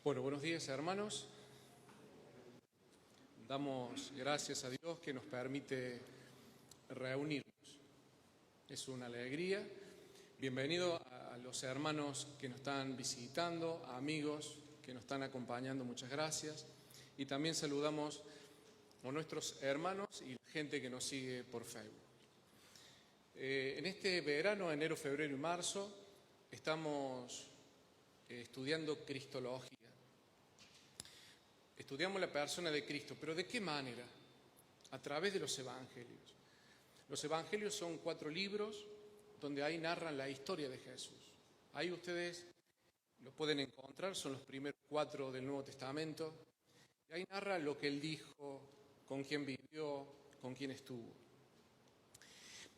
Bueno, buenos días, hermanos. Damos gracias a Dios que nos permite reunirnos. Es una alegría. Bienvenido a los hermanos que nos están visitando, a amigos que nos están acompañando, muchas gracias. Y también saludamos a nuestros hermanos y la gente que nos sigue por Facebook. En este verano, enero, febrero y marzo, estamos estudiando Cristología. Estudiamos la persona de Cristo, pero ¿de qué manera? A través de los evangelios. Los evangelios son 4 libros donde ahí narran la historia de Jesús. Ahí ustedes lo pueden encontrar, son los primeros 4 del Nuevo Testamento. Y ahí narra lo que Él dijo, con quién vivió, con quién estuvo.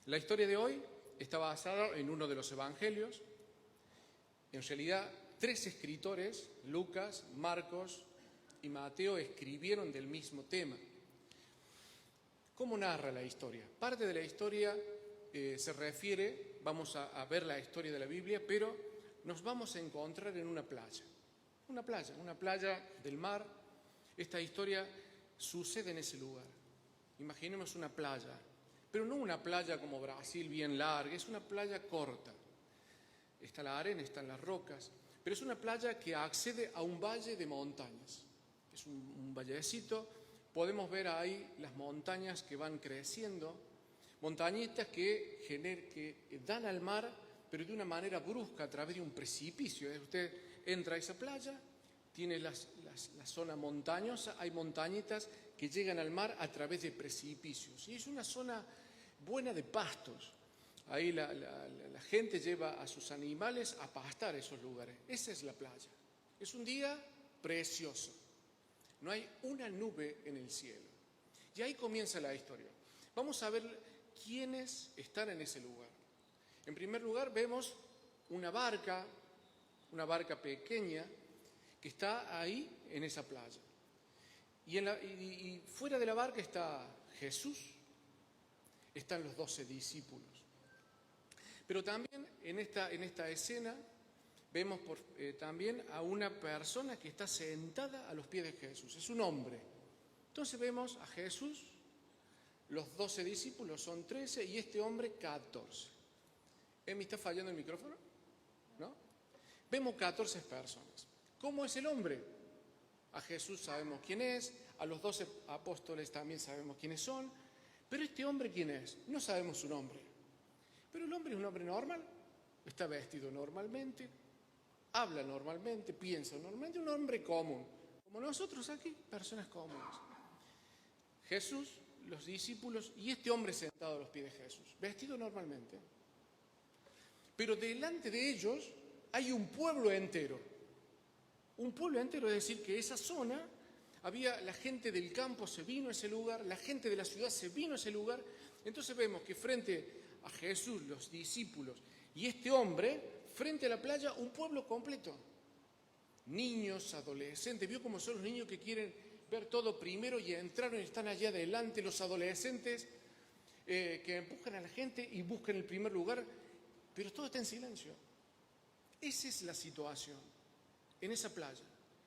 La historia de hoy está basada en uno de los evangelios. En realidad, 3 escritores, Lucas, Marcos y Mateo, escribieron del mismo tema. ¿Cómo narra la historia? Parte de la historia se refiere, vamos a ver la historia de la Biblia, pero nos vamos a encontrar en una playa. Una playa del mar. Esta historia sucede en ese lugar. Imaginemos una playa, pero no una playa como Brasil, bien larga, es una playa corta. Está la arena, están las rocas, pero es una playa que accede a un valle de montañas. Es un vallecito, podemos ver ahí las montañas que van creciendo, montañitas que dan al mar, pero de una manera brusca a través de un precipicio. Usted entra a esa playa, tiene la zona montañosa, hay montañitas que llegan al mar a través de precipicios. Y es una zona buena de pastos. Ahí la gente lleva a sus animales a pastar esos lugares. Esa es la playa. Es un día precioso. No hay una nube en el cielo. Y ahí comienza la historia. Vamos a ver quiénes están en ese lugar. En primer lugar vemos una barca pequeña que está ahí en esa playa. Y fuera de la barca está Jesús, están los 12 discípulos. Pero también en esta escena vemos también a una persona que está sentada a los pies de Jesús. Es un hombre. Entonces vemos a Jesús, los 12 discípulos son 13 y este hombre 14. ¿Me está fallando el micrófono? ¿No? Vemos 14 personas. ¿Cómo es el hombre? A Jesús sabemos quién es, a los 12 apóstoles también sabemos quiénes son, pero este hombre ¿quién es? No sabemos su nombre. Pero el hombre es un hombre normal, está vestido normalmente, habla normalmente, piensa normalmente, un hombre común, como nosotros aquí, personas comunes. Jesús, los discípulos y este hombre sentado a los pies de Jesús, vestido normalmente. Pero delante de ellos hay un pueblo entero. Un pueblo entero, es decir, que esa zona, la gente del campo se vino a ese lugar, la gente de la ciudad se vino a ese lugar. Entonces vemos que frente a Jesús, los discípulos y este hombre, frente a la playa, un pueblo completo. Niños, adolescentes, vio cómo son los niños que quieren ver todo primero y entraron y están allá adelante, los adolescentes que empujan a la gente y buscan el primer lugar, pero todo está en silencio. Esa es la situación. En esa playa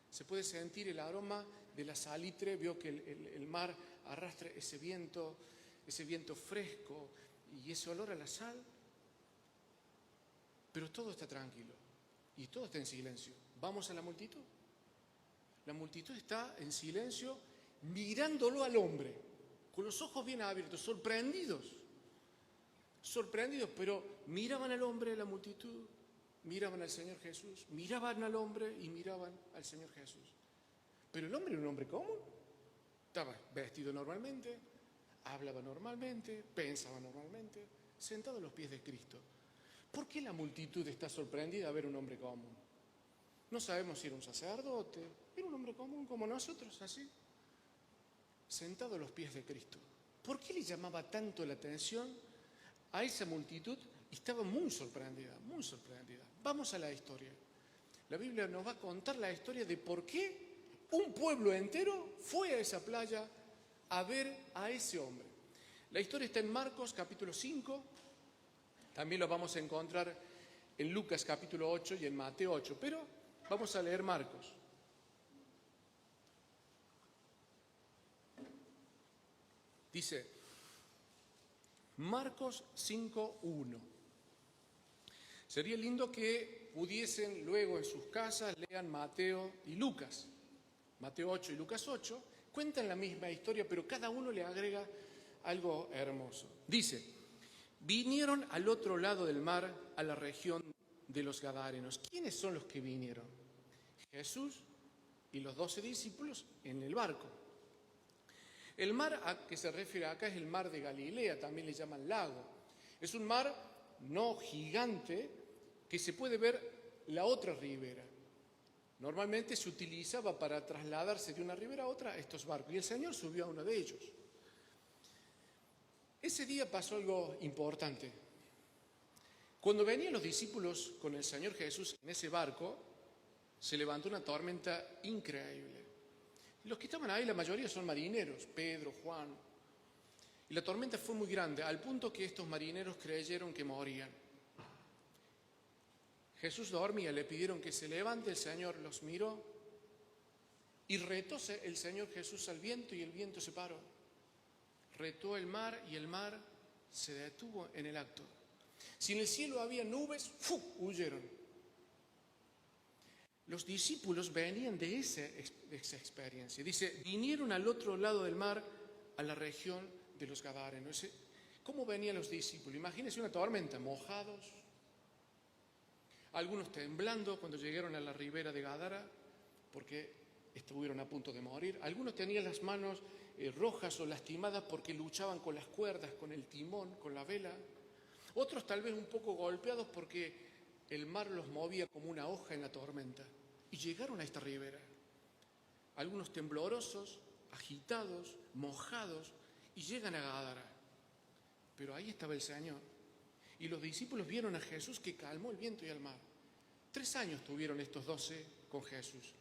se puede sentir el aroma de la salitre, vio que el mar arrastra ese viento fresco y ese olor a la sal, pero todo está tranquilo y todo está en silencio. ¿Vamos a la multitud? La multitud está en silencio mirándolo al hombre, con los ojos bien abiertos, sorprendidos, pero miraban al hombre, la multitud, miraban al Señor Jesús, miraban al hombre y miraban al Señor Jesús. Pero el hombre era un hombre común, estaba vestido normalmente, hablaba normalmente, pensaba normalmente, sentado a los pies de Cristo. ¿Por qué la multitud está sorprendida a ver un hombre común? No sabemos si era un sacerdote, era un hombre común como nosotros, así, sentado a los pies de Cristo. ¿Por qué le llamaba tanto la atención a esa multitud? Estaba muy sorprendida, muy sorprendida. Vamos a la historia. La Biblia nos va a contar la historia de por qué un pueblo entero fue a esa playa a ver a ese hombre. La historia está en Marcos capítulo 5, también lo vamos a encontrar en Lucas capítulo 8 y en Mateo 8, pero vamos a leer Marcos. Dice, Marcos 5:1. Sería lindo que pudiesen luego en sus casas lean Mateo y Lucas. Mateo 8 y Lucas 8 cuentan la misma historia, pero cada uno le agrega algo hermoso. Dice, vinieron al otro lado del mar, a la región de los Gadarenos. ¿Quiénes son los que vinieron? Jesús y los 12 discípulos en el barco. El mar a que se refiere acá es el mar de Galilea, también le llaman lago. Es un mar no gigante que se puede ver la otra ribera. Normalmente se utilizaba para trasladarse de una ribera a otra estos barcos y el Señor subió a uno de ellos. Ese día pasó algo importante. Cuando venían los discípulos con el Señor Jesús en ese barco, se levantó una tormenta increíble. Los que estaban ahí, la mayoría son marineros, Pedro, Juan. Y la tormenta fue muy grande, al punto que estos marineros creyeron que morían. Jesús dormía, le pidieron que se levante, el Señor los miró y retó el Señor Jesús al viento y el viento se paró. Retó el mar y el mar se detuvo en el acto. Si en el cielo había nubes, huyeron. Los discípulos venían de esa experiencia. Dice, vinieron al otro lado del mar, a la región de los Gadarenos. ¿Cómo venían los discípulos? Imagínense una tormenta, mojados, algunos temblando cuando llegaron a la ribera de Gadara, porque estuvieron a punto de morir. Algunos tenían las manos rojas o lastimadas porque luchaban con las cuerdas, con el timón, con la vela. Otros tal vez un poco golpeados porque el mar los movía como una hoja en la tormenta. Y llegaron a esta ribera. Algunos temblorosos, agitados, mojados, y llegan a Gadara. Pero ahí estaba el Señor. Y los discípulos vieron a Jesús que calmó el viento y el mar. 3 años tuvieron estos 12 con Jesús.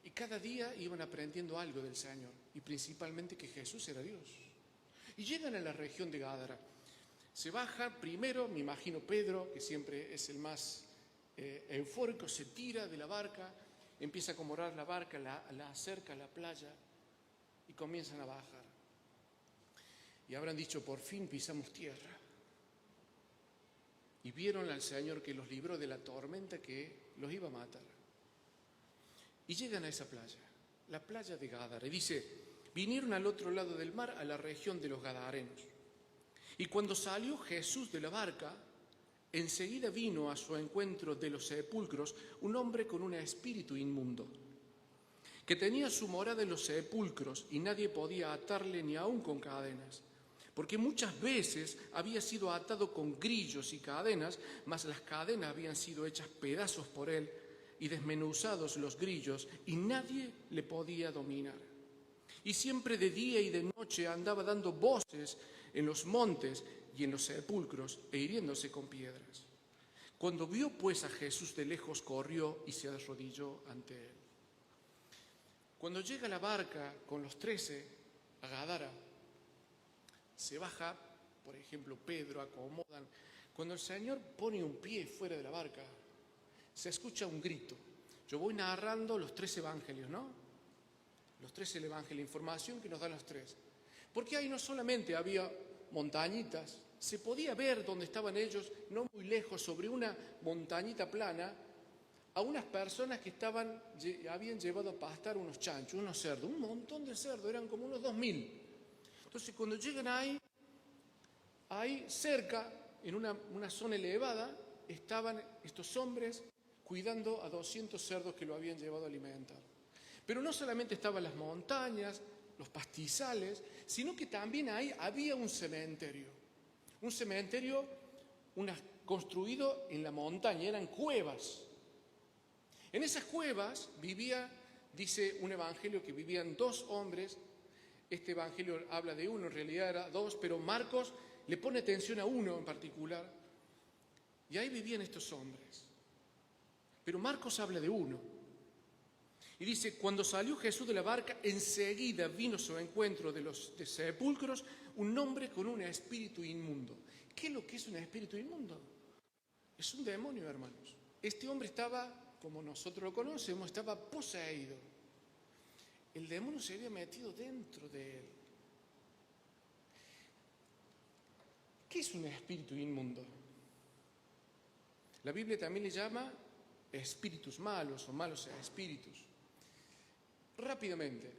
Y cada día iban aprendiendo algo del Señor. Y principalmente que Jesús era Dios. Y llegan a la región de Gadara. Se baja primero, me imagino Pedro, que siempre es el más eufórico, se tira de la barca, empieza a acomodar la barca, la acerca a la playa y comienzan a bajar. Y habrán dicho, por fin pisamos tierra. Y vieron al Señor que los libró de la tormenta que los iba a matar. Y llegan a esa playa, la playa de Gadara. Y dice, vinieron al otro lado del mar, a la región de los Gadarenos. Y cuando salió Jesús de la barca, enseguida vino a su encuentro de los sepulcros un hombre con un espíritu inmundo, que tenía su morada en los sepulcros y nadie podía atarle ni aun con cadenas, porque muchas veces había sido atado con grillos y cadenas, mas las cadenas habían sido hechas pedazos por él y desmenuzados los grillos y nadie le podía dominar. Y siempre de día y de noche andaba dando voces en los montes y en los sepulcros e hiriéndose con piedras. Cuando vio pues a Jesús de lejos, corrió y se arrodilló ante él. Cuando llega la barca con los 13 a Gadara, se baja, por ejemplo, Pedro, acomodan. Cuando el Señor pone un pie fuera de la barca, se escucha un grito. Yo voy narrando los 3 evangelios, ¿no? Los 3 evangelios, información que nos dan los 3. Porque ahí no solamente había montañitas, se podía ver dónde estaban ellos, no muy lejos, sobre una montañita plana, a unas personas que habían llevado a pastar unos chanchos, unos cerdos, un montón de cerdos, eran como unos 2000. Entonces cuando llegan ahí cerca, en una zona elevada, estaban estos hombres cuidando a 200 cerdos que lo habían llevado a alimentar. Pero no solamente estaban las montañas, los pastizales, sino que también ahí había un cementerio. Un cementerio construido en la montaña, eran cuevas. En esas cuevas dice un evangelio que vivían 2 hombres. Este evangelio habla de uno, en realidad era 2, pero Marcos le pone atención a uno en particular. Y ahí vivían estos hombres. Pero Marcos habla de uno. Y dice, cuando salió Jesús de la barca, enseguida vino a su encuentro de los sepulcros un hombre con un espíritu inmundo. ¿Qué es lo que es un espíritu inmundo? Es un demonio, hermanos. Este hombre estaba, como nosotros lo conocemos, estaba poseído. El demonio se había metido dentro de él. ¿Qué es un espíritu inmundo? La Biblia también le llama espíritus malos o malos espíritus. Rápidamente,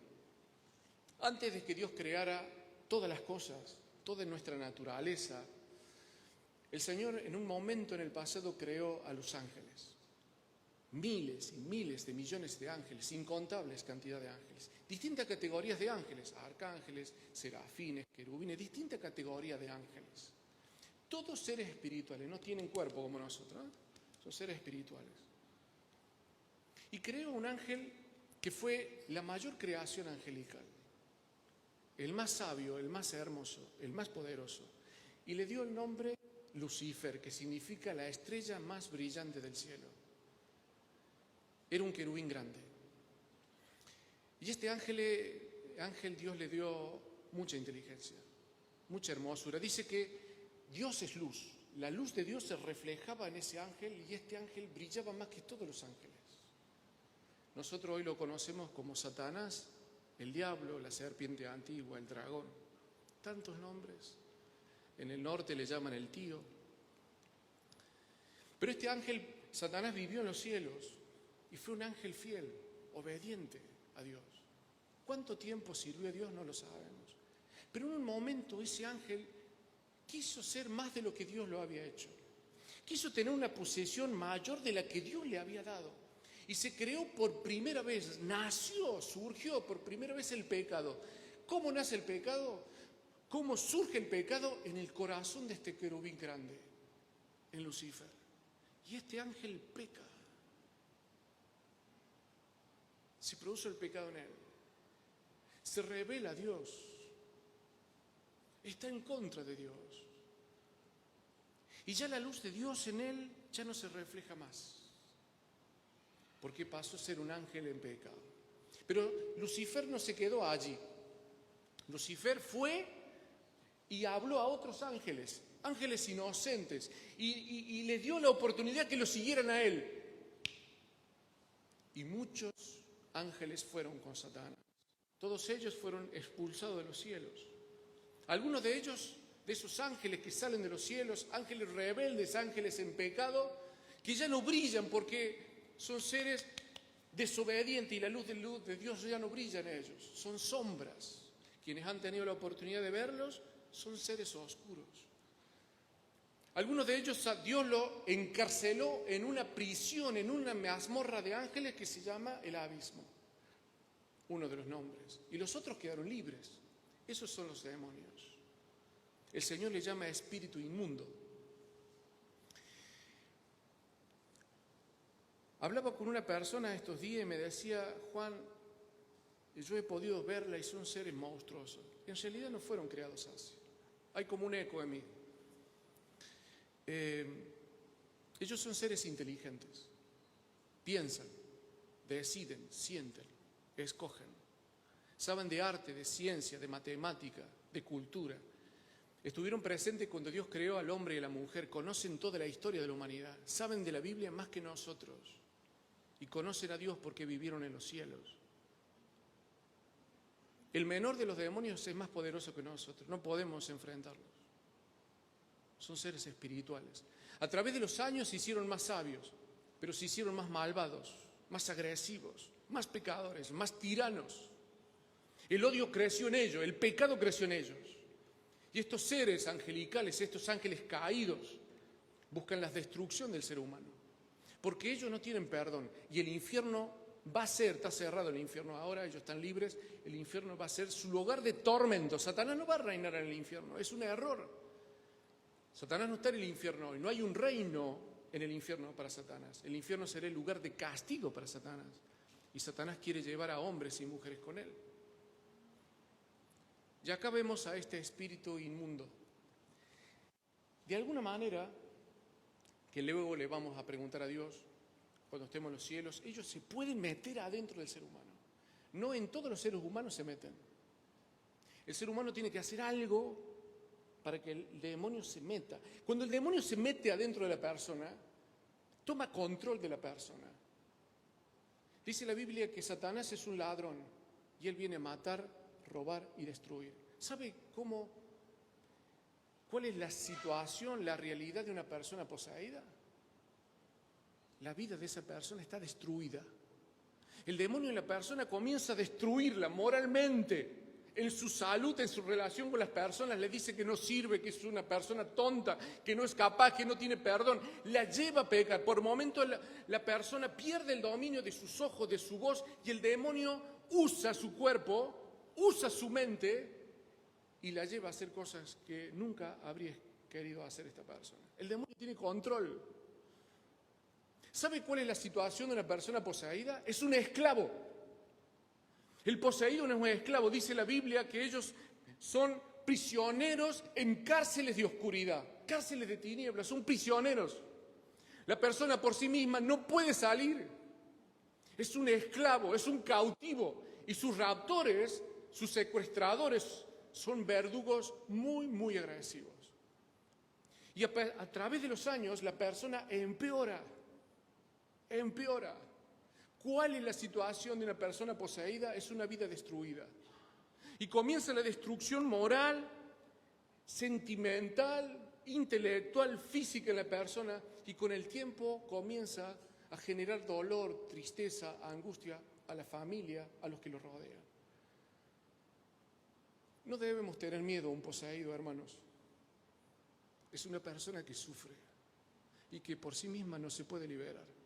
antes de que Dios creara todas las cosas, toda nuestra naturaleza, el Señor en un momento en el pasado creó a los ángeles. Miles y miles de millones de ángeles, incontables cantidad de ángeles. Distintas categorías de ángeles, arcángeles, serafines, querubines, distintas categorías de ángeles. Todos seres espirituales, no tienen cuerpo como nosotros, ¿eh? Son seres espirituales. Y creó un ángel que fue la mayor creación angelical, el más sabio, el más hermoso, el más poderoso. Y le dio el nombre Lucifer, que significa la estrella más brillante del cielo. Era un querubín grande. Y este ángel Dios le dio mucha inteligencia, mucha hermosura. Dice que Dios es luz. La luz de Dios se reflejaba en ese ángel y este ángel brillaba más que todos los ángeles. Nosotros hoy lo conocemos como Satanás, el diablo, la serpiente antigua, el dragón. Tantos nombres. En el norte le llaman el tío. Pero este ángel, Satanás, vivió en los cielos y fue un ángel fiel, obediente a Dios. ¿Cuánto tiempo sirvió a Dios? No lo sabemos. Pero en un momento ese ángel quiso ser más de lo que Dios lo había hecho. Quiso tener una posesión mayor de la que Dios le había dado. Y se creó por primera vez, surgió por primera vez el pecado. ¿Cómo nace el pecado? ¿Cómo surge el pecado? En el corazón de este querubín grande, en Lucifer. Y este ángel peca. Se produce el pecado en él. Se revela a Dios. Está en contra de Dios. Y ya la luz de Dios en él ya no se refleja más. Porque pasó a ser un ángel en pecado. Pero Lucifer no se quedó allí. Lucifer fue y habló a otros ángeles, ángeles inocentes, y les dio la oportunidad que lo siguieran a él. Y muchos ángeles fueron con Satanás. Todos ellos fueron expulsados de los cielos. Algunos de ellos, de esos ángeles que salen de los cielos, ángeles rebeldes, ángeles en pecado, que ya no brillan porque son seres desobedientes y la luz de Dios ya no brilla en ellos. Son sombras. Quienes han tenido la oportunidad de verlos son seres oscuros. Algunos de ellos Dios lo encarceló en una prisión, en una mazmorra de ángeles que se llama el abismo. Uno de los nombres. Y los otros quedaron libres. Esos son los demonios. El Señor le llama espíritu inmundo. Hablaba con una persona estos días y me decía, Juan, yo he podido verla y son seres monstruosos. En realidad no fueron creados así. Hay como un eco en mí. Ellos son seres inteligentes. Piensan, deciden, sienten, escogen. Saben de arte, de ciencia, de matemática, de cultura. Estuvieron presentes cuando Dios creó al hombre y a la mujer. Conocen toda la historia de la humanidad. Saben de la Biblia más que nosotros. Y conocen a Dios porque vivieron en los cielos. El menor de los demonios es más poderoso que nosotros. No podemos enfrentarlos. Son seres espirituales. A través de los años se hicieron más sabios, pero se hicieron más malvados, más agresivos, más pecadores, más tiranos. El odio creció en ellos, el pecado creció en ellos. Y estos seres angelicales, estos ángeles caídos, buscan la destrucción del ser humano. Porque ellos no tienen perdón. Y el infierno va a ser, está cerrado el infierno ahora, ellos están libres, el infierno va a ser su lugar de tormento. Satanás no va a reinar en el infierno, es un error. Satanás no está en el infierno hoy, no hay un reino en el infierno para Satanás. El infierno será el lugar de castigo para Satanás. Y Satanás quiere llevar a hombres y mujeres con él. Y acá vemos a este espíritu inmundo. De alguna manera, que luego le vamos a preguntar a Dios, cuando estemos en los cielos, ellos se pueden meter adentro del ser humano. No en todos los seres humanos se meten. El ser humano tiene que hacer algo para que el demonio se meta. Cuando el demonio se mete adentro de la persona, toma control de la persona. Dice la Biblia que Satanás es un ladrón y él viene a matar, robar y destruir. ¿Sabe cómo ¿Cuál es la situación, la realidad de una persona poseída? La vida de esa persona está destruida. El demonio en la persona comienza a destruirla moralmente, en su salud, en su relación con las personas, le dice que no sirve, que es una persona tonta, que no es capaz, que no tiene perdón. La lleva a pecar. Por momentos la persona pierde el dominio de sus ojos, de su voz, y el demonio usa su cuerpo, usa su mente y la lleva a hacer cosas que nunca habría querido hacer esta persona. El demonio tiene control. ¿Sabe cuál es la situación de una persona poseída? Es un esclavo. El poseído no es un esclavo. Dice la Biblia que ellos son prisioneros en cárceles de oscuridad, cárceles de tinieblas, son prisioneros. La persona por sí misma no puede salir. Es un esclavo, es un cautivo. Y sus raptores, sus secuestradores, son verdugos muy, muy agresivos. Y a través de los años la persona empeora. ¿Cuál es la situación de una persona poseída? Es una vida destruida. Y comienza la destrucción moral, sentimental, intelectual, física en la persona, y con el tiempo comienza a generar dolor, tristeza, angustia a la familia, a los que lo rodean. No debemos tener miedo a un poseído, hermanos. Es una persona que sufre y que por sí misma no se puede liberar.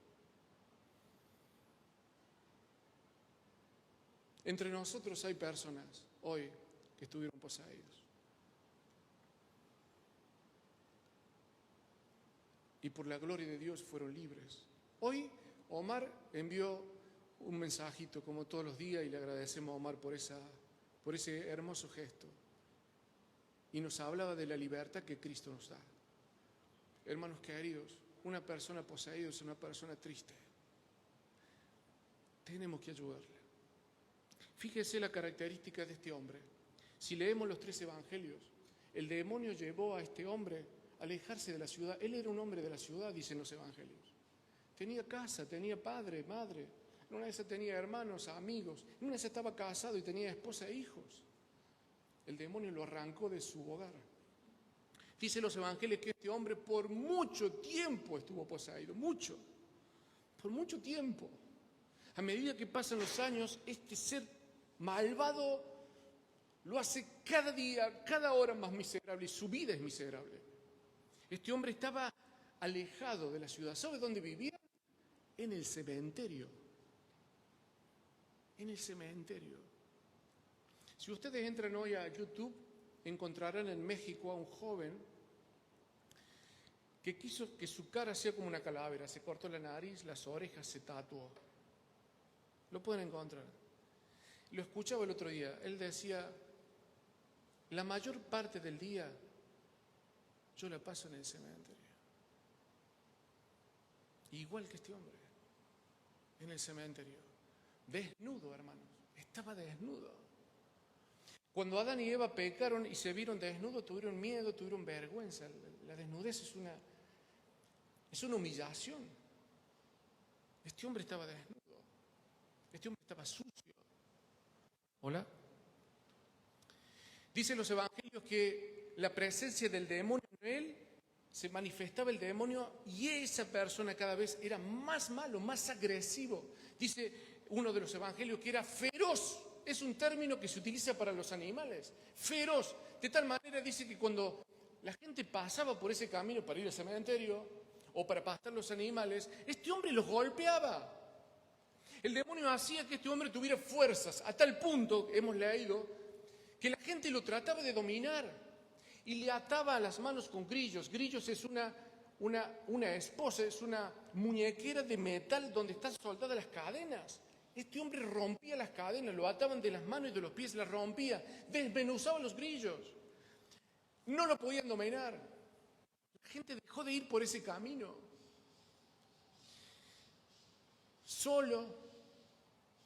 Entre nosotros hay personas hoy que estuvieron poseídos. Y por la gloria de Dios fueron libres. Hoy Omar envió un mensajito como todos los días y le agradecemos a Omar por ese hermoso gesto. Y nos hablaba de la libertad que Cristo nos da. Hermanos queridos, una persona poseída es una persona triste. Tenemos que ayudarle. Fíjese la característica de este hombre. Si leemos los 3 evangelios, el demonio llevó a este hombre a alejarse de la ciudad. Él era un hombre de la ciudad, dicen los evangelios. Tenía casa, tenía padre, madre. En una de esas tenía hermanos, amigos. En una de esas estaba casado y tenía esposa e hijos. El demonio lo arrancó de su hogar. Dicen los evangelios que este hombre por mucho tiempo estuvo poseído. Por mucho tiempo. A medida que pasan los años, este ser malvado lo hace cada día, cada hora más miserable, y su vida es miserable. Este hombre estaba alejado de la ciudad. ¿Sabe dónde vivía? En el cementerio. En el cementerio. Si ustedes entran hoy a YouTube, encontrarán en México a un joven que quiso que su cara sea como una calavera. Se cortó la nariz, las orejas, se tatuó. Lo pueden encontrar. Lo escuchaba el otro día. Él decía, la mayor parte del día yo la paso en el cementerio. Igual que este hombre, en el cementerio. Desnudo, hermanos. Estaba desnudo. Cuando Adán y Eva pecaron y se vieron desnudos, tuvieron miedo, tuvieron vergüenza. La desnudez es una humillación. Este hombre estaba desnudo. Este hombre estaba sucio. ¿Hola? Dicen los evangelios que la presencia del demonio en él, se manifestaba el demonio y esa persona cada vez era más malo, más agresivo. Dice uno de los evangelios que era feroz. Es un término que se utiliza para los animales. Feroz. De tal manera dice que cuando la gente pasaba por ese camino para ir al cementerio o para pastar los animales, este hombre los golpeaba. El demonio hacía que este hombre tuviera fuerzas, a tal punto, hemos leído, que la gente lo trataba de dominar y le ataba a las manos con grillos. Grillos es una esposa, es una muñequera de metal donde están soldadas las cadenas. Este hombre rompía las cadenas, lo ataban de las manos y de los pies, las rompía, desmenuzaba los grillos. No lo podían dominar. La gente dejó de ir por ese camino. Solo,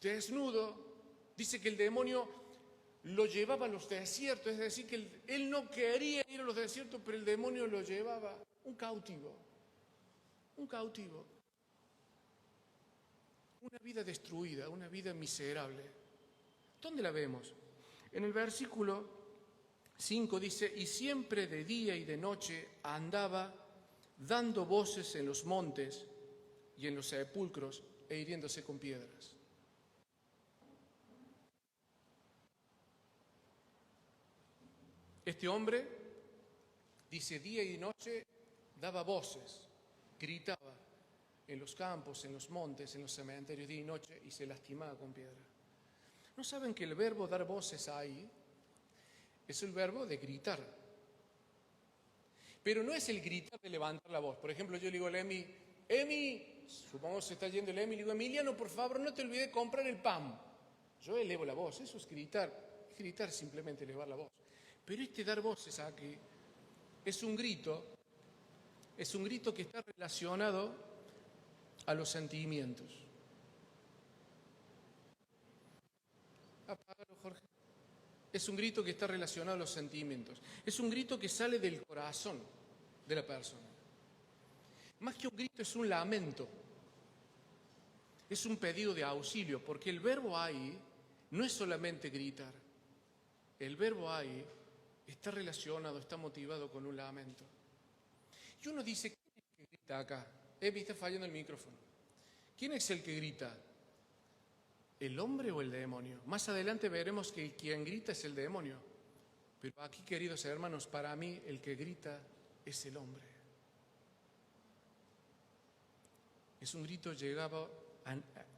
desnudo, dice que el demonio lo llevaba a los desiertos, es decir, que él no quería ir a los desiertos, pero el demonio lo llevaba, un cautivo, una vida destruida, una vida miserable. ¿Dónde la vemos? En el versículo 5 dice, y siempre de día y de noche andaba dando voces en los montes y en los sepulcros e hiriéndose con piedras. Este hombre, dice, día y noche daba voces, gritaba en los campos, en los montes, en los cementerios, día y noche, y se lastimaba con piedra. ¿No saben que el verbo dar voces ahí es el verbo de gritar? Pero no es el gritar de levantar la voz. Por ejemplo, yo le digo a Emi, supongamos que se está yendo el Emi, le digo, Emiliano, por favor, no te olvides de comprar el pan. Yo elevo la voz, eso es gritar simplemente elevar la voz. Pero este dar voces aquí es un grito que está relacionado a los sentimientos. Apágalo, Jorge. Es un grito que está relacionado a los sentimientos. Es un grito que sale del corazón de la persona. Más que un grito, es un lamento. Es un pedido de auxilio, porque el verbo ahí no es solamente gritar. El verbo ahí está relacionado, está motivado con un lamento. Y uno dice, ¿quién es el que grita acá? Me está fallando el micrófono. ¿Quién es el que grita? ¿El hombre o el demonio? Más adelante veremos que quien grita es el demonio. Pero aquí, queridos hermanos, para mí el que grita es el hombre. Es un grito llegado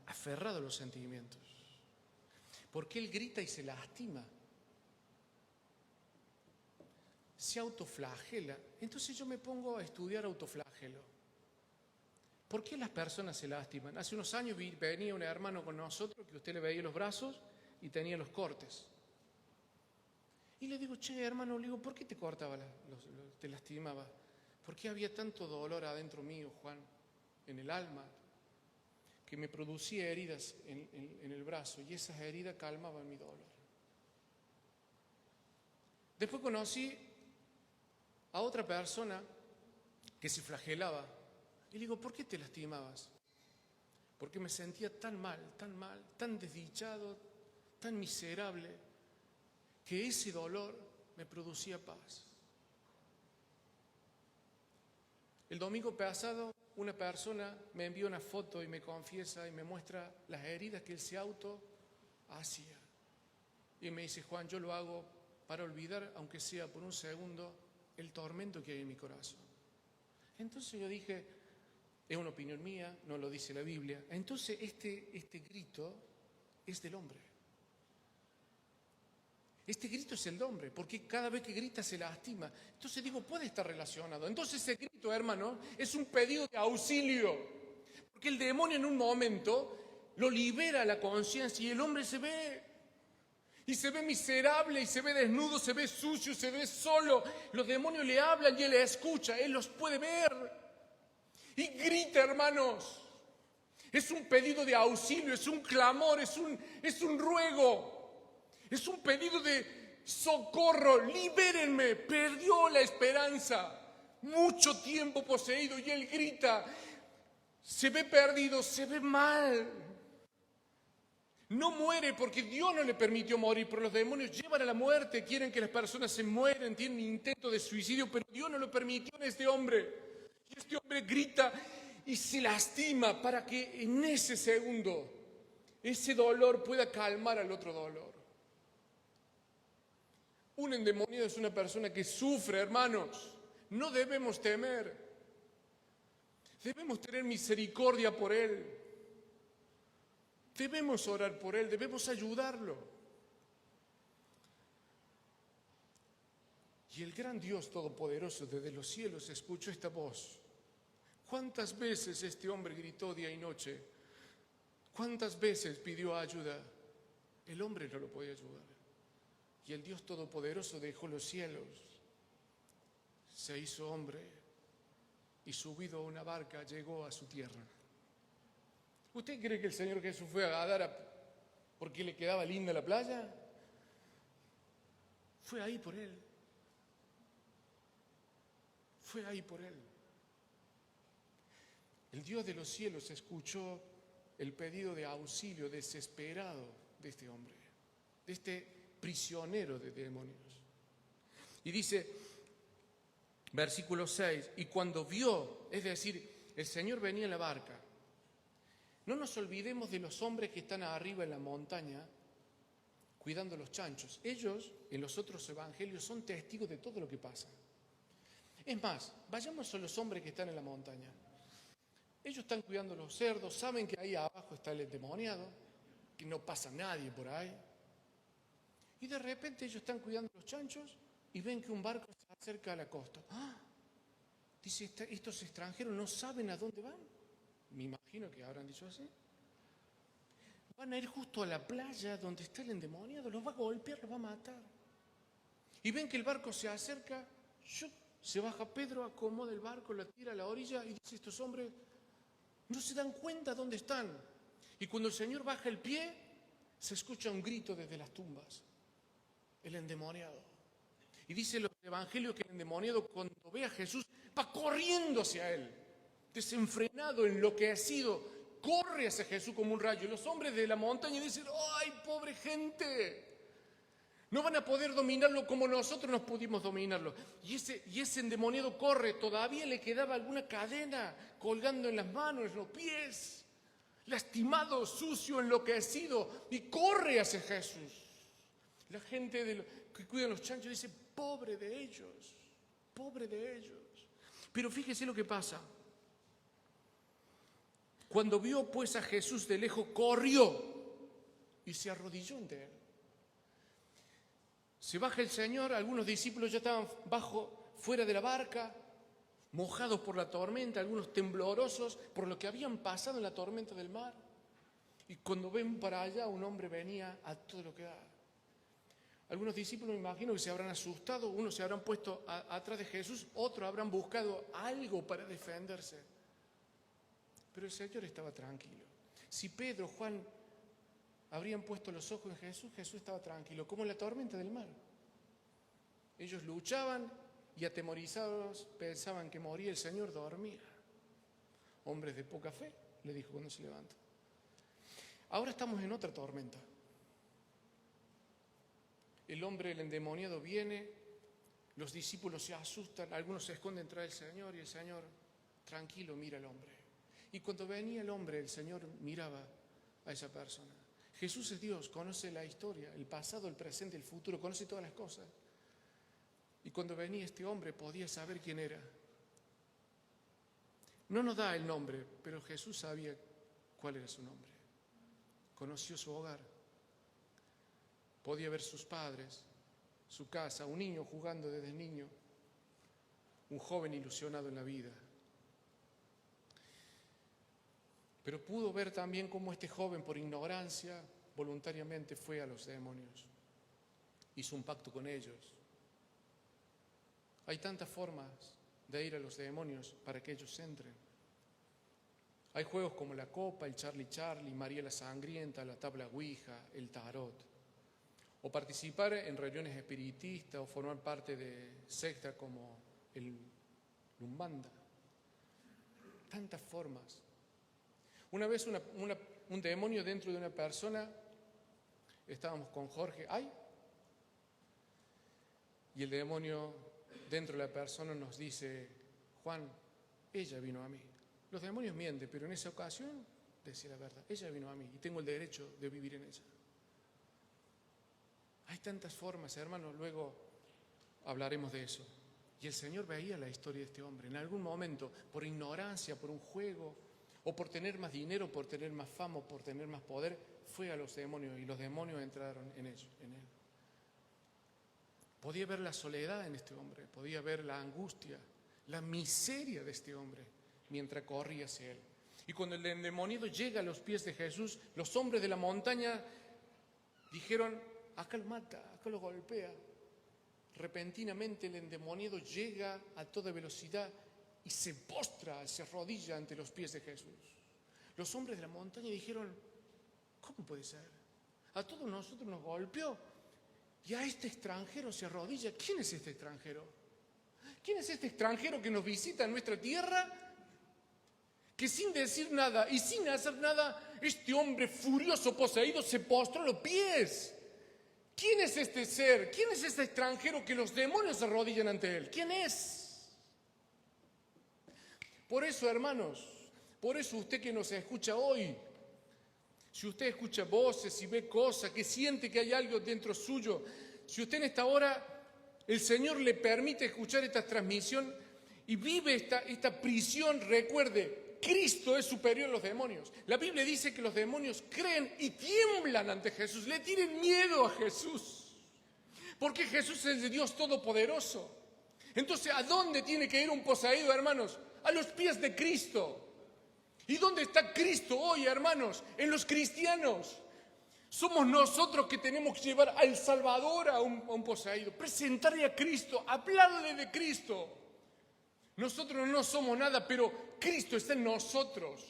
aferrado a los sentimientos. Porque él grita y se lastima. Se autoflagela. Entonces yo me pongo a estudiar autoflagelo. ¿Por qué las personas se lastiman? Hace unos años venía un hermano con nosotros que usted le veía los brazos y tenía los cortes. Y le digo, che, hermano, le digo, ¿por qué te cortaba, te lastimaba? ¿Por qué había tanto dolor adentro mío, Juan, en el alma, que me producía heridas en el brazo y esas heridas calmaban mi dolor? Después conocí a otra persona que se flagelaba. Y le digo, ¿por qué te lastimabas? Porque me sentía tan mal, tan desdichado, tan miserable, que ese dolor me producía paz. El domingo pasado, una persona me envió una foto y me confiesa y me muestra las heridas que él se hacía. Y me dice, Juan, yo lo hago para olvidar, aunque sea por un segundo, el tormento que hay en mi corazón. Entonces yo dije, es una opinión mía, no lo dice la Biblia. Entonces este grito es del hombre. Este grito es el hombre, porque cada vez que grita se lastima. Entonces digo, puede estar relacionado. Entonces ese grito, hermano, es un pedido de auxilio. Porque el demonio en un momento lo libera a la conciencia y el hombre se ve miserable y se ve desnudo, se ve sucio, se ve solo. Los demonios le hablan y él escucha, él los puede ver. Y grita, hermanos. Es un pedido de auxilio, es un clamor, es un ruego. Es un pedido de socorro, libérenme, perdió la esperanza. Mucho tiempo poseído y él grita. Se ve perdido, se ve mal. No muere porque Dios no le permitió morir, pero los demonios llevan a la muerte, quieren que las personas se mueran, tienen intento de suicidio, pero Dios no lo permitió en este hombre. Y este hombre grita y se lastima para que en ese segundo ese dolor pueda calmar al otro dolor. Un endemoniado es una persona que sufre, hermanos. No debemos temer. Debemos tener misericordia por él. Debemos orar por él, debemos ayudarlo. Y el gran Dios Todopoderoso desde los cielos escuchó esta voz. ¿Cuántas veces este hombre gritó día y noche? ¿Cuántas veces pidió ayuda? El hombre no lo podía ayudar. Y el Dios Todopoderoso dejó los cielos, se hizo hombre y subido a una barca llegó a su tierra. ¿Usted cree que el Señor Jesús fue a Gadara porque le quedaba linda la playa? Fue ahí por él. Fue ahí por él. El Dios de los cielos escuchó el pedido de auxilio desesperado de este hombre, de este prisionero de demonios. Y dice, versículo 6, y cuando vio, es decir, el Señor venía en la barca. No nos olvidemos de los hombres que están arriba en la montaña cuidando los chanchos. Ellos, en los otros evangelios, son testigos de todo lo que pasa. Es más, vayamos a los hombres que están en la montaña. Ellos están cuidando los cerdos, saben que ahí abajo está el endemoniado, que no pasa nadie por ahí. Y de repente ellos están cuidando los chanchos y ven que un barco se acerca a la costa. ¡Ah! Dice, estos extranjeros no saben a dónde van. Me imagino que habrán dicho así. Van a ir justo a la playa donde está el endemoniado, los va a golpear, los va a matar. Y ven que el barco se acerca, se baja Pedro, acomoda el barco, lo tira a la orilla y dice, estos hombres no se dan cuenta dónde están. Y cuando el Señor baja el pie, se escucha un grito desde las tumbas. El endemoniado. Y dice los evangelios que el endemoniado cuando ve a Jesús va corriendo hacia él, desenfrenado, enloquecido. Corre hacia Jesús como un rayo. Y los hombres de la montaña dicen, ¡ay, pobre gente! No van a poder dominarlo como nosotros nos pudimos dominarlo. Y ese endemoniado corre, todavía le quedaba alguna cadena colgando en las manos, en los pies, lastimado, sucio, enloquecido, y corre hacia Jesús. La gente que cuida los chanchos dice, pobre de ellos, pobre de ellos. Pero fíjese lo que pasa. Cuando vio pues a Jesús de lejos, corrió y se arrodilló ante él. Se baja el Señor, algunos discípulos ya estaban fuera de la barca, mojados por la tormenta, algunos temblorosos por lo que habían pasado en la tormenta del mar. Y cuando ven para allá, un hombre venía a todo lo que da. Algunos discípulos me imagino que se habrán asustado, unos se habrán puesto atrás de Jesús, otros habrán buscado algo para defenderse. Pero el Señor estaba tranquilo. Si Pedro, Juan habrían puesto los ojos en Jesús, Jesús estaba tranquilo, como en la tormenta del mar. Ellos luchaban y atemorizados pensaban que moría, el Señor dormía. Hombres de poca fe, le dijo cuando se levantó. Ahora estamos en otra tormenta. El hombre, el endemoniado, viene, los discípulos se asustan, algunos se esconden tras el Señor y el Señor, tranquilo, mira al hombre. Y cuando venía el hombre, el Señor miraba a esa persona. Jesús es Dios, conoce la historia, el pasado, el presente, el futuro, conoce todas las cosas. Y cuando venía este hombre podía saber quién era. No nos da el nombre, pero Jesús sabía cuál era su nombre. Conoció su hogar. Podía ver sus padres, su casa, un niño jugando desde niño, un joven ilusionado en la vida. Pero pudo ver también cómo este joven, por ignorancia, voluntariamente fue a los demonios. Hizo un pacto con ellos. Hay tantas formas de ir a los demonios para que ellos entren. Hay juegos como la copa, el Charlie Charlie, María la Sangrienta, la tabla Ouija, el tarot. O participar en reuniones espiritistas o formar parte de sectas como el Umbanda. Tantas formas. Una vez un demonio dentro de una persona, estábamos con Jorge, y el demonio dentro de la persona nos dice, Juan, ella vino a mí. Los demonios mienten, pero en esa ocasión decía la verdad, ella vino a mí y tengo el derecho de vivir en ella. Hay tantas formas, hermanos, luego hablaremos de eso. Y el Señor veía la historia de este hombre. En algún momento, por ignorancia, por un juego, o por tener más dinero, por tener más fama, por tener más poder, fue a los demonios y los demonios entraron en él. Podía ver la soledad en este hombre, podía ver la angustia, la miseria de este hombre mientras corría hacia él. Y cuando el endemoniado llega a los pies de Jesús, los hombres de la montaña dijeron, acá lo mata, acá lo golpea. Repentinamente el endemoniado llega a toda velocidad y se postra, se arrodilla ante los pies de Jesús. Los hombres de la montaña dijeron, ¿cómo puede ser? A todos nosotros nos golpeó y a este extranjero se arrodilla. ¿Quién es este extranjero? ¿Quién es este extranjero que nos visita en nuestra tierra? Que sin decir nada y sin hacer nada, este hombre furioso, poseído, se postró a los pies. ¿Quién es este ser? ¿Quién es este extranjero que los demonios se arrodillan ante él? ¿Quién es? Por eso, hermanos, por eso usted que nos escucha hoy, si usted escucha voces y ve cosas, que siente que hay algo dentro suyo, si usted en esta hora, el Señor le permite escuchar esta transmisión y vive esta prisión, recuerde, Cristo es superior a los demonios. La Biblia dice que los demonios creen y tiemblan ante Jesús, le tienen miedo a Jesús, porque Jesús es el Dios Todopoderoso. Entonces, ¿a dónde tiene que ir un poseído, hermanos? A los pies de Cristo. ¿Y dónde está Cristo hoy, hermanos? En los cristianos. Somos nosotros que tenemos que llevar al Salvador a un poseído, presentarle a Cristo, hablarle de Cristo. Nosotros no somos nada, pero Cristo está en nosotros.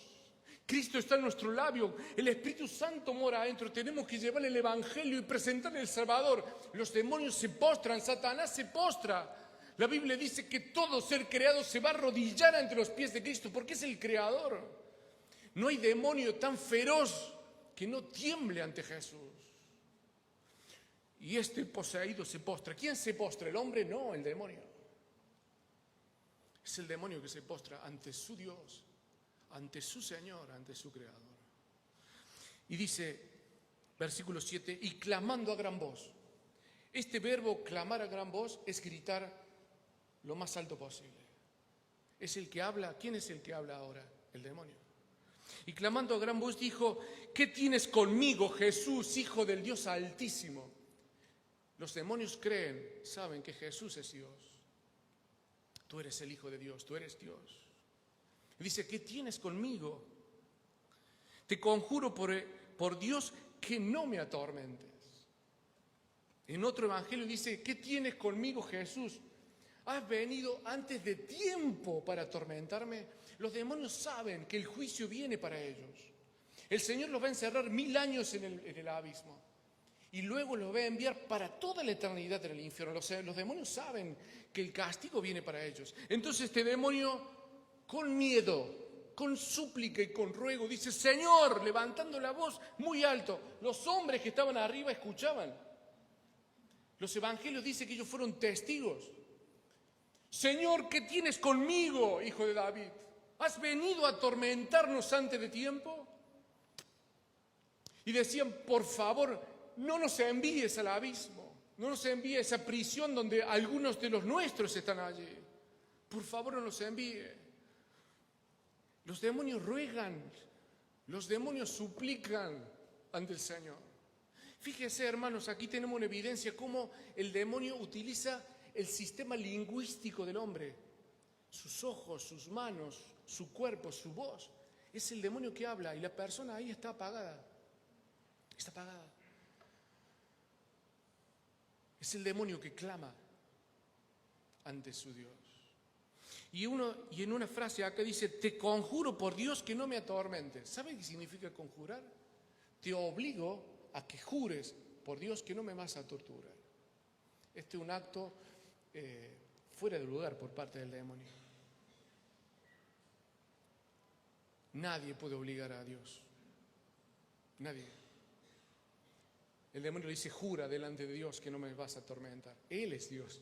Cristo está en nuestro labio. El Espíritu Santo mora adentro. Tenemos que llevarle el Evangelio y presentarle al Salvador. Los demonios se postran, Satanás se postra. La Biblia dice que todo ser creado se va a arrodillar ante los pies de Cristo porque es el Creador. No hay demonio tan feroz que no tiemble ante Jesús. Y este poseído se postra. ¿Quién se postra? ¿El hombre? No, el demonio. Es el demonio que se postra ante su Dios, ante su Señor, ante su Creador. Y dice, versículo 7, y clamando a gran voz. Este verbo clamar a gran voz es gritar lo más alto posible. Es el que habla. ¿Quién es el que habla ahora? El demonio. Y clamando a gran voz dijo, ¿qué tienes conmigo, Jesús, Hijo del Dios Altísimo? Los demonios creen, saben que Jesús es Dios. Tú eres el Hijo de Dios, tú eres Dios. Y dice, ¿qué tienes conmigo? Te conjuro por Dios que no me atormentes. En otro evangelio dice, ¿qué tienes conmigo, Jesús? ¿Has venido antes de tiempo para atormentarme? Los demonios saben que el juicio viene para ellos. El Señor los va a encerrar 1000 años en el abismo. Y luego los va a enviar para toda la eternidad en el infierno. Los demonios saben que el castigo viene para ellos. Entonces este demonio, con miedo, con súplica y con ruego, dice, Señor, levantando la voz muy alto. Los hombres que estaban arriba escuchaban. Los evangelios dicen que ellos fueron testigos. Señor, ¿qué tienes conmigo, hijo de David? ¿Has venido a atormentarnos antes de tiempo? Y decían, por favor, no nos envíes al abismo, no nos envíes a esa prisión donde algunos de los nuestros están allí. Por favor, no nos envíe. Los demonios ruegan, los demonios suplican ante el Señor. Fíjense, hermanos, aquí tenemos una evidencia cómo el demonio utiliza el sistema lingüístico del hombre. Sus ojos, sus manos, su cuerpo, su voz. Es el demonio que habla y la persona ahí está apagada. Está apagada. Es el demonio que clama ante su Dios. Y en una frase acá dice, te conjuro por Dios que no me atormentes. ¿Sabe qué significa conjurar? Te obligo a que jures por Dios que no me vas a torturar. Este es un acto fuera de lugar por parte del demonio. Nadie puede obligar a Dios. Nadie. El demonio le dice, jura delante de Dios que no me vas a atormentar. Él es Dios.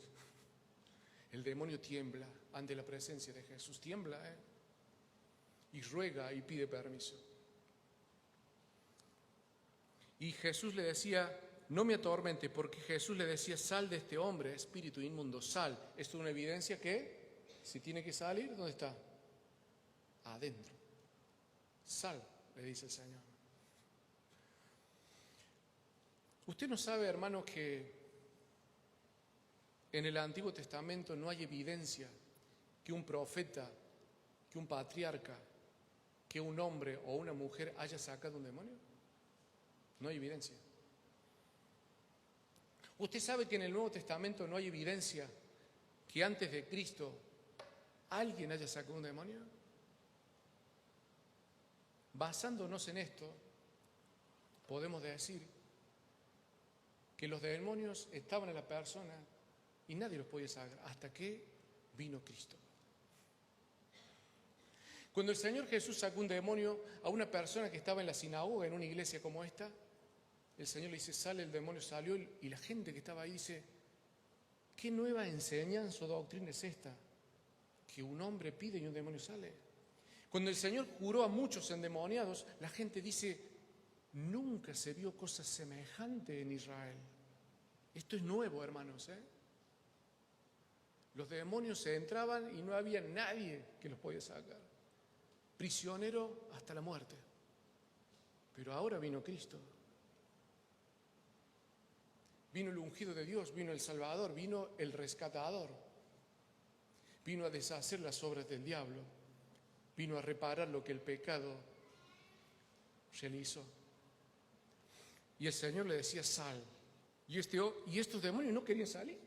El demonio tiembla ante la presencia de Jesús. Tiembla, y ruega y pide permiso. Y Jesús le decía, no me atormente, porque Jesús le decía, sal de este hombre, espíritu inmundo, sal. Esto es una evidencia que, si tiene que salir, ¿dónde está? Adentro. Sal, le dice el Señor. Usted no sabe, hermano, que en el Antiguo Testamento no hay evidencia que un profeta, que un patriarca, que un hombre o una mujer haya sacado un demonio. No hay evidencia. Usted sabe que en el Nuevo Testamento no hay evidencia que antes de Cristo alguien haya sacado un demonio. Basándonos en esto, podemos decir que los demonios estaban en la persona y nadie los podía sacar hasta que vino Cristo. Cuando el Señor Jesús sacó un demonio a una persona que estaba en la sinagoga, en una iglesia como esta, el Señor le dice, sale, el demonio salió, y la gente que estaba ahí dice, ¿qué nueva enseñanza o doctrina es esta? Que un hombre pide y un demonio sale. Cuando el Señor curó a muchos endemoniados, la gente dice, nunca se vio cosa semejante en Israel. Esto es nuevo, hermanos, ¿eh? Los demonios se entraban y no había nadie que los podía sacar. Prisionero hasta la muerte. Pero ahora vino Cristo. Vino el ungido de Dios, vino el Salvador, vino el rescatador. Vino a deshacer las obras del diablo. Vino a reparar lo que el pecado realizó. Y el Señor le decía, sal. Y estos demonios no querían salir.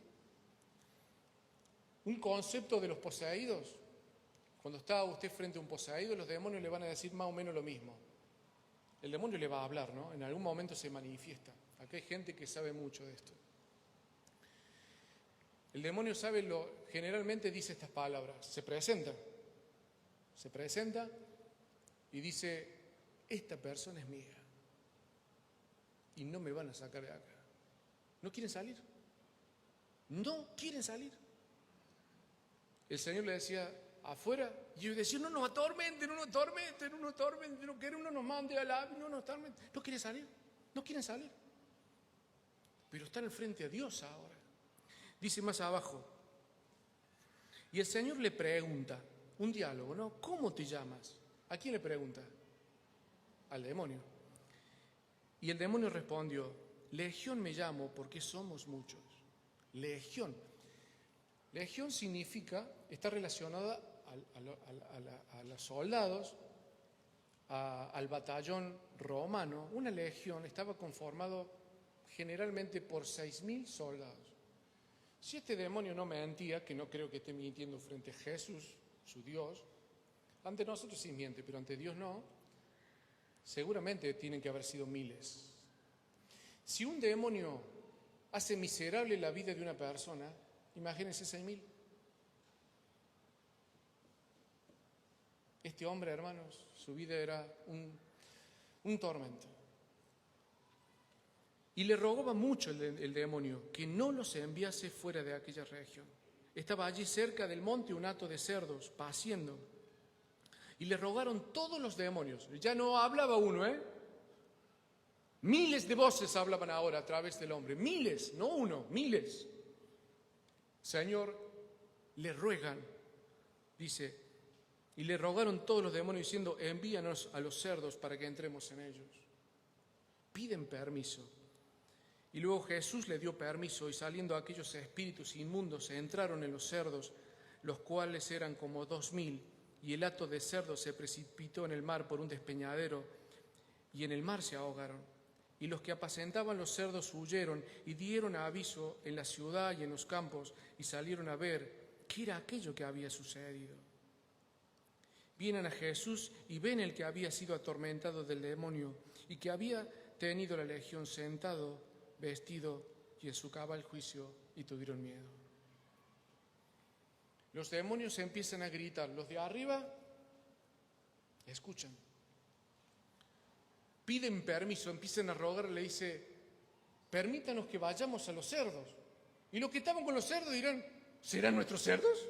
Un concepto de los poseídos. Cuando está usted frente a un poseído, los demonios le van a decir más o menos lo mismo. El demonio le va a hablar, ¿no? En algún momento se manifiesta. Acá hay gente que sabe mucho de esto. El demonio generalmente dice estas palabras. Se presenta y dice, esta persona es mía. Y no me van a sacar de acá. ¿No quieren salir? No quieren salir. El Señor le decía, afuera, y yo decía, no nos atormenten, no queremos, no nos mande al ave, no nos atormenten. No quieren salir. Pero están al frente a Dios ahora. Dice más abajo, y el Señor le pregunta, un diálogo, ¿no? ¿Cómo te llamas? ¿A quién le pregunta? Al demonio. Y el demonio respondió, Legión me llamo porque somos muchos. Legión. Legión significa, está relacionada a los soldados, al batallón romano. Una legión estaba conformado generalmente por 6.000 soldados. Si este demonio no mentía, que no creo que esté mintiendo frente a Jesús, su Dios, ante nosotros sí miente, pero ante Dios no, seguramente tienen que haber sido miles. Si un demonio hace miserable la vida de una persona, imagínense 6.000. Este hombre, hermanos, su vida era un tormento. Y le rogaba mucho el demonio que no los enviase fuera de aquella región. Estaba allí cerca del monte un hato de cerdos, paciendo. Y le rogaron todos los demonios. Ya no hablaba uno, Miles de voces hablaban ahora a través del hombre. Miles, no uno, miles. Señor, le ruegan, dice, y le rogaron todos los demonios diciendo, envíanos a los cerdos para que entremos en ellos. Piden permiso. Y luego Jesús le dio permiso y saliendo aquellos espíritus inmundos entraron en los cerdos, los cuales eran como 2.000, y el hato de cerdos se precipitó en el mar por un despeñadero y en el mar se ahogaron. Y los que apacentaban los cerdos huyeron y dieron aviso en la ciudad y en los campos y salieron a ver qué era aquello que había sucedido. Vienen a Jesús y ven el que había sido atormentado del demonio y que había tenido la legión sentado, vestido y en su cabal juicio, y tuvieron miedo. Los demonios empiezan a gritar, los de arriba escuchan. Piden permiso, empiezan a rogar, le dice, permítanos que vayamos a los cerdos. Y los que estaban con los cerdos dirán, ¿serán nuestros cerdos?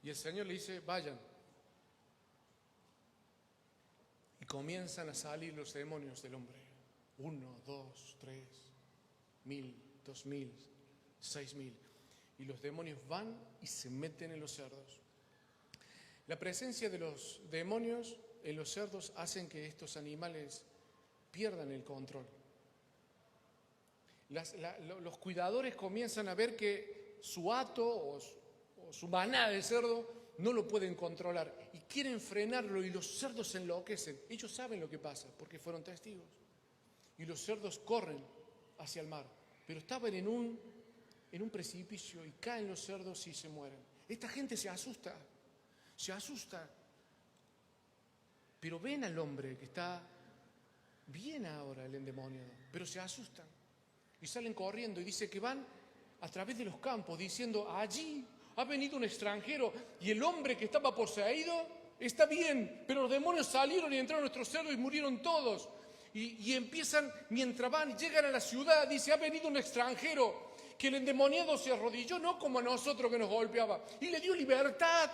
Y el Señor le dice, vayan. Y comienzan a salir los demonios del hombre. 1, 2, 3, 1.000, 2.000, 6.000. Y los demonios van y se meten en los cerdos. La presencia de los demonios en los cerdos hacen que estos animales pierdan el control. Los cuidadores comienzan a ver que su hato o su manada de cerdo no lo pueden controlar y quieren frenarlo y los cerdos se enloquecen. Ellos saben lo que pasa porque fueron testigos. Y los cerdos corren hacia el mar, pero estaban en un precipicio y caen los cerdos y se mueren. Esta gente se asusta, pero ven al hombre que está bien ahora, el endemoniado, pero se asustan y salen corriendo y dice que van a través de los campos diciendo, allí ha venido un extranjero y el hombre que estaba poseído está bien, pero los demonios salieron y entraron a nuestro cerdo y murieron todos. Y empiezan, mientras van, llegan a la ciudad, dice, ha venido un extranjero, que el endemoniado se arrodilló, no como a nosotros que nos golpeaba, y le dio libertad,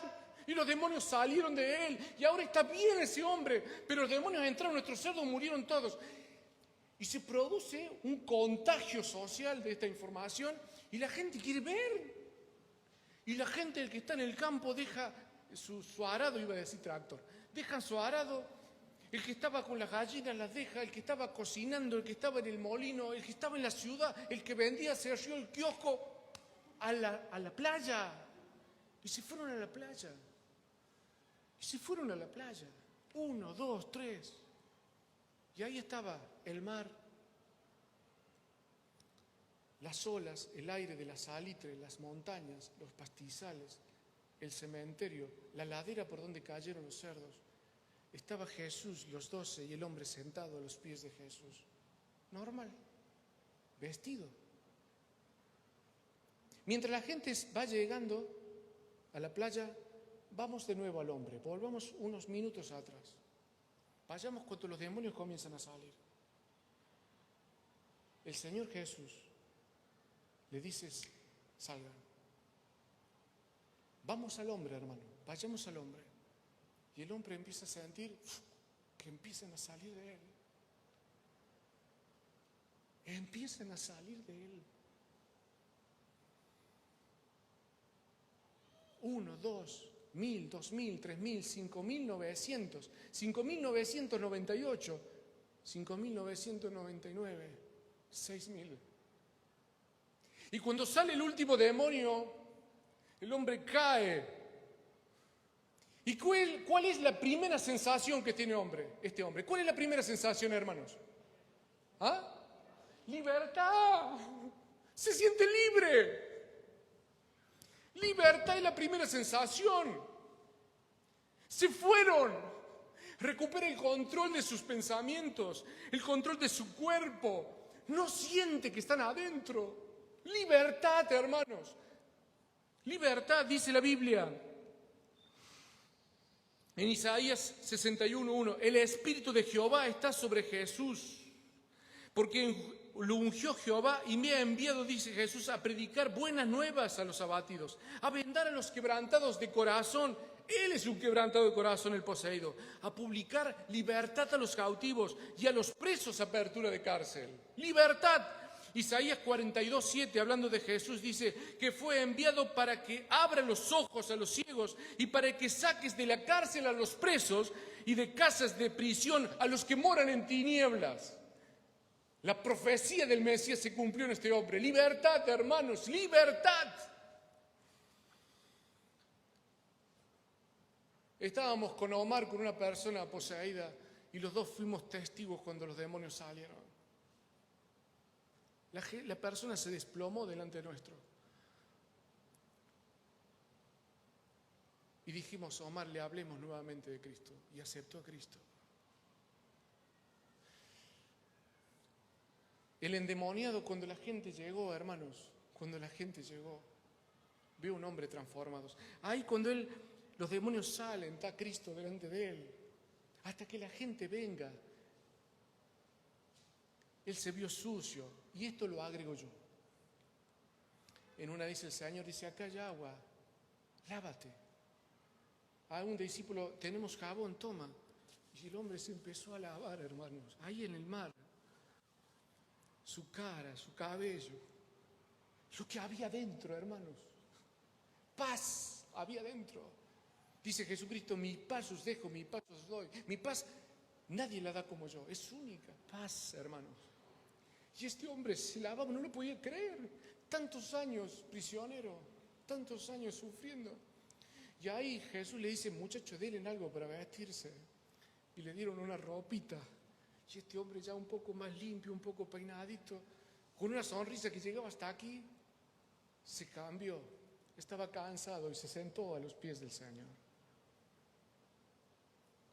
y los demonios salieron de él, y ahora está bien ese hombre, pero los demonios entraron a nuestro cerdo y murieron todos. Y se produce un contagio social de esta información, y la gente quiere ver. Y la gente, el que está en el campo, deja su arado, iba a decir tractor, dejan su arado. El que estaba con las gallinas las deja, el que estaba cocinando, el que estaba en el molino, el que estaba en la ciudad, el que vendía cerró el kiosco a la playa. Y se fueron a la playa. Y se fueron a la playa. 1, 2, 3. Y ahí estaba el mar, las olas, el aire de la salitre, las montañas, los pastizales, el cementerio, la ladera por donde cayeron los cerdos. Estaba Jesús, los 12 y el hombre sentado a los pies de Jesús. Normal, vestido. Mientras la gente va llegando a la playa, vamos de nuevo al hombre. Volvamos unos minutos atrás. Vayamos cuando los demonios comienzan a salir. El Señor Jesús le dice, salgan. Vamos al hombre, hermano, vayamos al hombre. Y el hombre empieza a sentir que empiezan a salir de él. Empiezan a salir de él. 1, 2, 1000, 2000, 3000, 5900, 5998, 5999, 6000. Y cuando sale el último demonio, el hombre cae. ¿Y cuál es la primera sensación que tiene este hombre? ¿Cuál es la primera sensación, hermanos? ¿Ah? Libertad. Se siente libre. Libertad es la primera sensación. Se fueron. Recupera el control de sus pensamientos, el control de su cuerpo. No siente que están adentro. Libertad, hermanos. Libertad, dice la Biblia. En Isaías 61:1, el Espíritu de Jehová está sobre Jesús, porque lo ungió Jehová y me ha enviado, dice Jesús, a predicar buenas nuevas a los abatidos, a vendar a los quebrantados de corazón. Él es un quebrantado de corazón, el poseído. A publicar libertad a los cautivos y a los presos apertura de cárcel. Libertad. Isaías 42:7, hablando de Jesús, dice que fue enviado para que abra los ojos a los ciegos y para que saques de la cárcel a los presos y de casas de prisión a los que moran en tinieblas. La profecía del Mesías se cumplió en este hombre. Libertad, hermanos, libertad. Estábamos con Omar, con una persona poseída, y los dos fuimos testigos cuando los demonios salieron. La persona se desplomó delante nuestro. Y dijimos, Omar, le hablemos nuevamente de Cristo. Y aceptó a Cristo. El endemoniado, cuando la gente llegó, hermanos, cuando la gente llegó, vio un hombre transformado. Ahí cuando los demonios salen, está Cristo delante de él. Hasta que la gente venga. Él se vio sucio, y esto lo agrego yo. En una dice el Señor, dice, acá hay agua, lávate. A un discípulo, tenemos jabón, toma. Y el hombre se empezó a lavar, hermanos, ahí en el mar. Su cara, su cabello, lo que había dentro, hermanos. Paz había dentro. Dice Jesucristo, mi paz os dejo, mi paz os doy. Mi paz nadie la da como yo, es única. Paz, hermanos. Y este hombre se lavaba, no lo podía creer. Tantos años prisionero, tantos años sufriendo. Y ahí Jesús le dice, muchacho, denle algo para vestirse. Y le dieron una ropita. Y este hombre ya un poco más limpio, un poco peinadito, con una sonrisa que llegaba hasta aquí, se cambió. Estaba cansado y se sentó a los pies del Señor.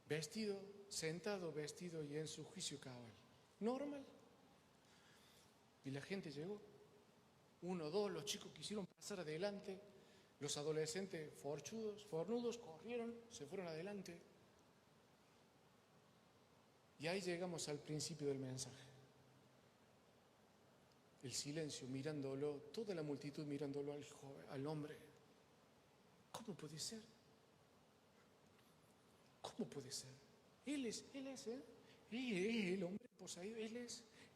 Vestido, sentado, vestido y en su juicio cabal. Normal. Y la gente llegó. 1, 2, los chicos quisieron pasar adelante. Los adolescentes fornudos, corrieron, se fueron adelante. Y ahí llegamos al principio del mensaje. El silencio mirándolo, toda la multitud mirándolo al hombre. ¿Cómo puede ser? ¿Cómo puede ser? Él es, el hombre poseído,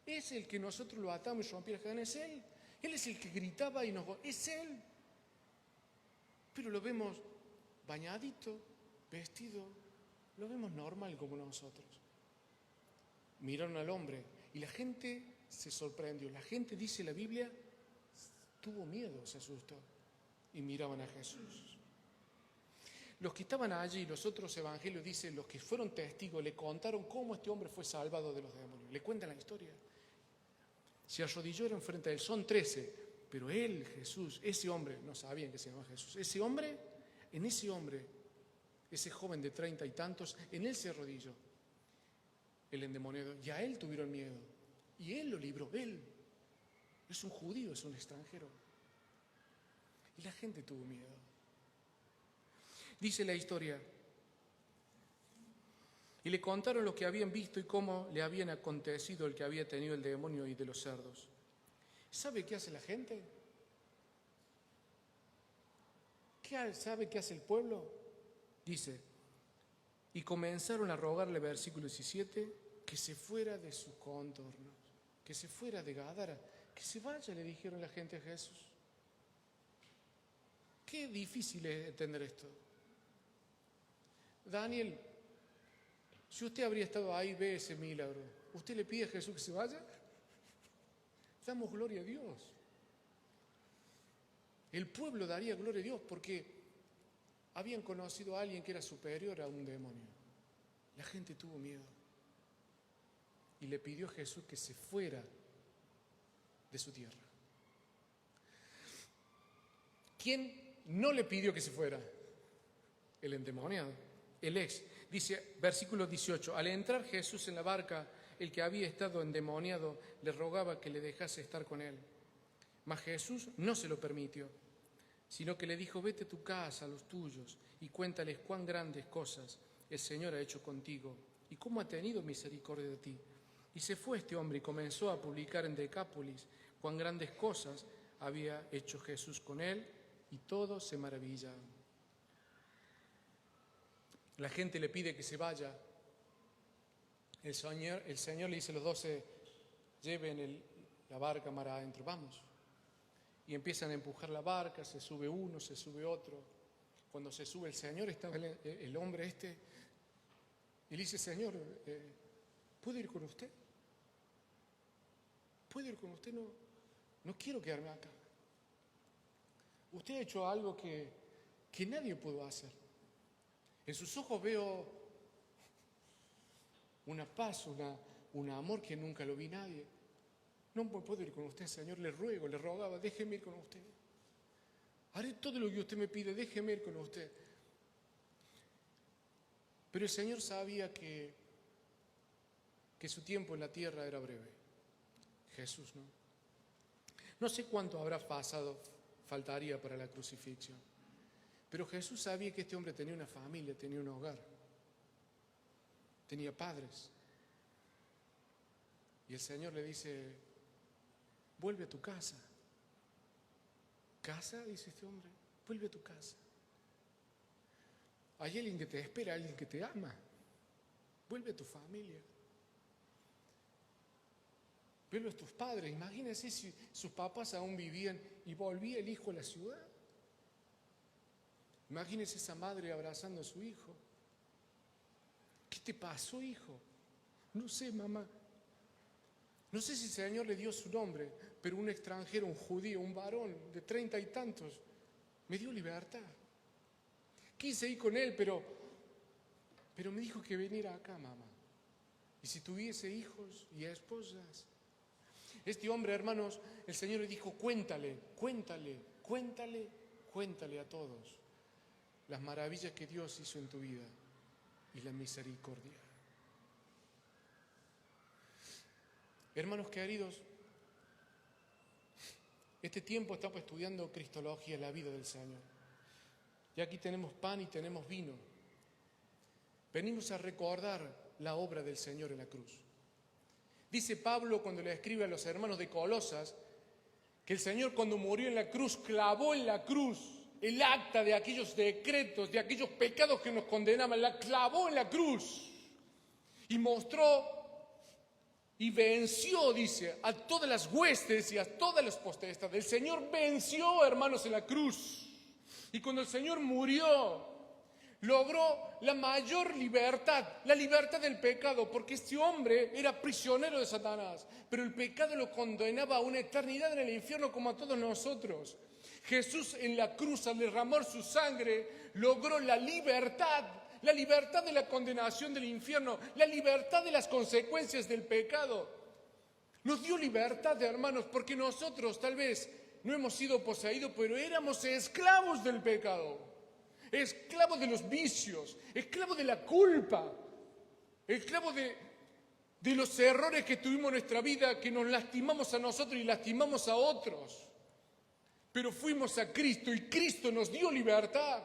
es el que nosotros lo atamos y rompimos la cadena, es él. Él es el que gritaba y es él. Pero lo vemos bañadito, vestido, lo vemos normal como nosotros. Miraron al hombre y la gente se sorprendió. La gente, dice la Biblia, tuvo miedo, se asustó y miraban a Jesús. Los que estaban allí, los otros evangelios dicen, los que fueron testigos, le contaron cómo este hombre fue salvado de los demonios. Le cuentan la historia. Se arrodilló enfrente de él, son 13, pero él, Jesús, ese hombre, no sabían que se llamaba Jesús, ese hombre, ese joven de 30 y tantos, en él se arrodilló el endemoniado, y a él tuvieron miedo, y él lo libró, él. Es un judío, es un extranjero. Y la gente tuvo miedo. Dice la historia, y le contaron lo que habían visto y cómo le habían acontecido el que había tenido el demonio y de los cerdos. ¿Sabe qué hace la gente? ¿Sabe qué hace el pueblo? Dice, y comenzaron a rogarle, versículo 17, que se fuera de sus contornos, que se fuera de Gadara, que se vaya, le dijeron la gente a Jesús. Qué difícil es entender esto. Daniel, si usted habría estado ahí, ve ese milagro, ¿usted le pide a Jesús que se vaya? Damos gloria a Dios. El pueblo daría gloria a Dios porque habían conocido a alguien que era superior a un demonio. La gente tuvo miedo y le pidió a Jesús que se fuera de su tierra. ¿Quién no le pidió que se fuera? El endemoniado, el ex. Dice, versículo 18, al entrar Jesús en la barca, el que había estado endemoniado le rogaba que le dejase estar con él. Mas Jesús no se lo permitió, sino que le dijo, vete a tu casa, a los tuyos, y cuéntales cuán grandes cosas el Señor ha hecho contigo, y cómo ha tenido misericordia de ti. Y se fue este hombre y comenzó a publicar en Decápolis cuán grandes cosas había hecho Jesús con él, y todos se maravillaban. La gente le pide que se vaya. El Señor le dice a los 12, lleven la barca mar adentro, vamos. Y empiezan a empujar la barca, se sube uno, se sube otro. Cuando se sube el Señor, está el hombre y le dice, Señor, ¿puedo ir con usted? ¿Puedo ir con usted? No quiero quedarme acá. Usted ha hecho algo que nadie pudo hacer. En sus ojos veo una paz, un amor que nunca lo vi nadie. No puedo ir con usted, Señor, le ruego, le rogaba, déjeme ir con usted. Haré todo lo que usted me pide, déjeme ir con usted. Pero el Señor sabía que su tiempo en la tierra era breve. Jesús, ¿no? No sé cuánto habrá faltaría para la crucifixión. Pero Jesús sabía que este hombre tenía una familia, tenía un hogar, tenía padres. Y el Señor le dice, vuelve a tu casa. ¿Casa? Dice este hombre, vuelve a tu casa. Hay alguien que te espera, alguien que te ama. Vuelve a tu familia. Vuelve a tus padres. Imagínense si sus papás aún vivían y volvía el hijo a la ciudad. Imagínese esa madre abrazando a su hijo. ¿Qué te pasó, hijo? No sé, mamá. No sé si el Señor le dio su nombre, pero un extranjero, un judío, un varón de 30 y tantos, me dio libertad. Quise ir con él, pero me dijo que viniera acá, mamá. Y si tuviese hijos y esposas. Este hombre, hermanos, el Señor le dijo, cuéntale a todos las maravillas que Dios hizo en tu vida y la misericordia. Hermanos queridos, este tiempo estamos estudiando Cristología, la vida del Señor. Y aquí tenemos pan y tenemos vino. Venimos a recordar la obra del Señor en la cruz. Dice Pablo cuando le escribe a los hermanos de Colosas que el Señor cuando murió en la cruz clavó en la cruz el acta de aquellos decretos, de aquellos pecados que nos condenaban, la clavó en la cruz y mostró y venció, dice, a todas las huestes y a todas las potestades. El Señor venció, hermanos, en la cruz. Y cuando el Señor murió, logró la mayor libertad, la libertad del pecado, porque este hombre era prisionero de Satanás, pero el pecado lo condenaba a una eternidad en el infierno como a todos nosotros. Jesús en la cruz, al derramar su sangre, logró la libertad de la condenación del infierno, la libertad de las consecuencias del pecado. Nos dio libertad, hermanos, porque nosotros tal vez no hemos sido poseídos, pero éramos esclavos del pecado, esclavos de los vicios, esclavos de la culpa, esclavos de los errores que tuvimos en nuestra vida, que nos lastimamos a nosotros y lastimamos a otros. Pero fuimos a Cristo y Cristo nos dio libertad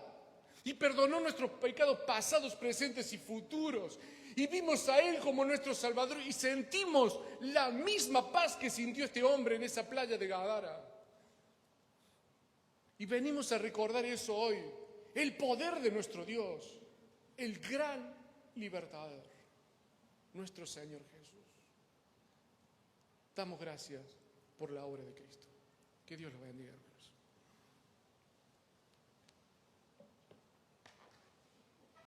y perdonó nuestros pecados pasados, presentes y futuros. Y vimos a Él como nuestro Salvador y sentimos la misma paz que sintió este hombre en esa playa de Gadara. Y venimos a recordar eso hoy, el poder de nuestro Dios, el gran libertador, nuestro Señor Jesús. Damos gracias por la obra de Cristo. Que Dios los bendiga.